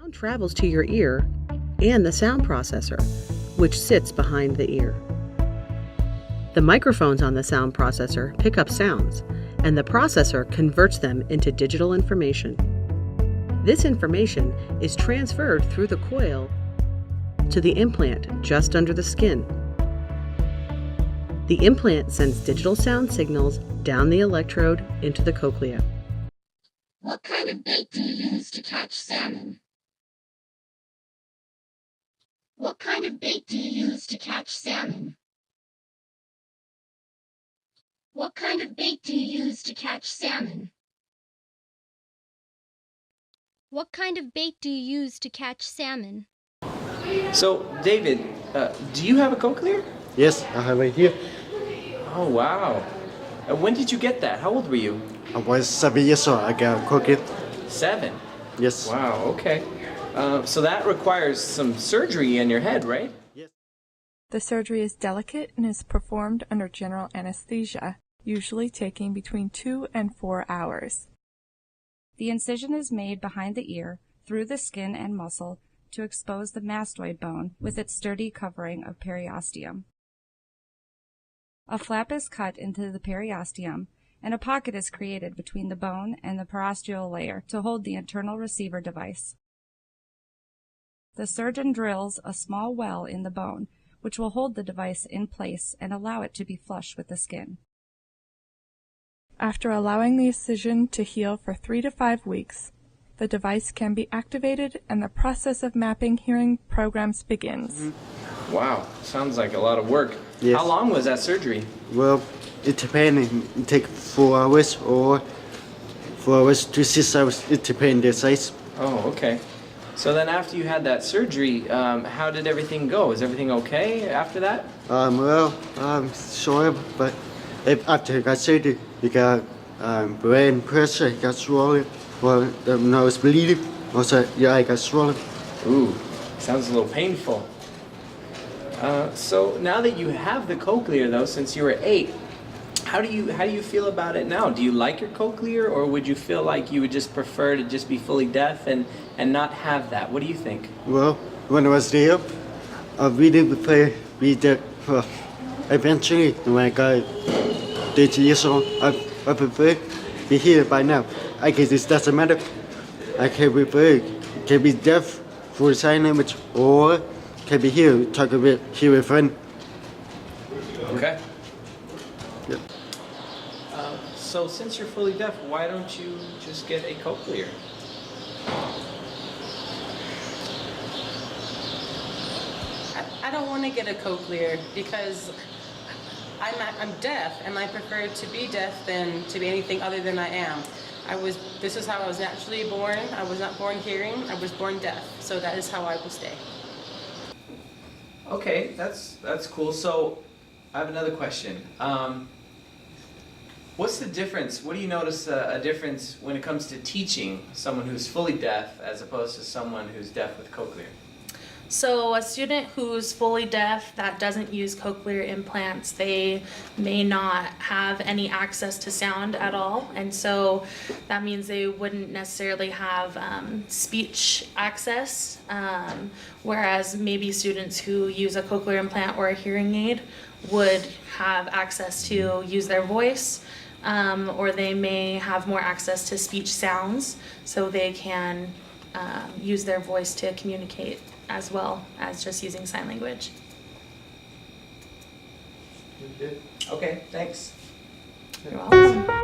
Sound travels to your ear and the sound processor, which sits behind the ear. The microphones on the sound processor pick up sounds, and the processor converts them into digital information. This information is transferred through the coil to the implant just under the skin. The implant sends digital sound signals down the electrode into the cochlea. What kind of bait do you use to catch salmon? What kind of bait do you use to catch salmon? What kind of bait do you use to catch salmon? What kind of bait do you use to catch salmon? So, David, do you have a Cochlear? Yes, I have it here. Oh, wow. When did you get that? How old were you? I was 7 years old. I got Cochlear. 7? Yes. Wow, okay. So that requires some surgery in your head, right? Yes. The surgery is delicate and is performed under general anesthesia, usually taking between 2 and 4 hours. The incision is made behind the ear, through the skin and muscle, to expose the mastoid bone with its sturdy covering of periosteum. A flap is cut into the periosteum, and a pocket is created between the bone and the parosteal layer to hold the internal receiver device. The surgeon drills a small well in the bone, which will hold the device in place and allow it to be flush with the skin. After allowing the incision to heal for 3 to 5 weeks, the device can be activated and the process of mapping hearing programs begins. Wow, sounds like a lot of work. Yes. How long was that surgery? Well, it depends. It takes 4 hours or 4 hours to 6 hours. It depends the size. Oh, okay. So then after you had that surgery, how did everything go? Is everything okay after that? Well, sure, but after I got surgery, you got brain pressure, it got swollen. Well, the nose bleeding. Also, your eye got swollen. Ooh, sounds a little painful. So now that you have the Cochlear, though, since you were 8, how do you feel about it now? Do you like your Cochlear, or would you feel like you would just prefer to just be fully deaf and not have that? What do you think? Well, when I was there, I really prefer to be deaf. Eventually, when I got 30 years old, I prefer to be here by now. I guess it doesn't matter. I can be deaf for sign language, or can be here, talk a bit, hear a friend. Okay. Yep. So since you're fully deaf, why don't you just get a Cochlear? I don't want to get a Cochlear because I'm deaf, and I prefer to be deaf than to be anything other than I am. This is how I was naturally born. I was not born hearing, I was born deaf. So that is how I will stay. Okay, that's cool. So I have another question. What's the difference? What do you notice a difference when it comes to teaching someone who's fully deaf as opposed to someone who's deaf with Cochlear? So a student who's fully deaf that doesn't use cochlear implants, they may not have any access to sound at all, and so that means they wouldn't necessarily have speech access, whereas maybe students who use a cochlear implant or a hearing aid would have access to use their voice, or they may have more access to speech sounds, so they can use their voice to communicate as well as just using sign language. Okay, thanks. You're welcome.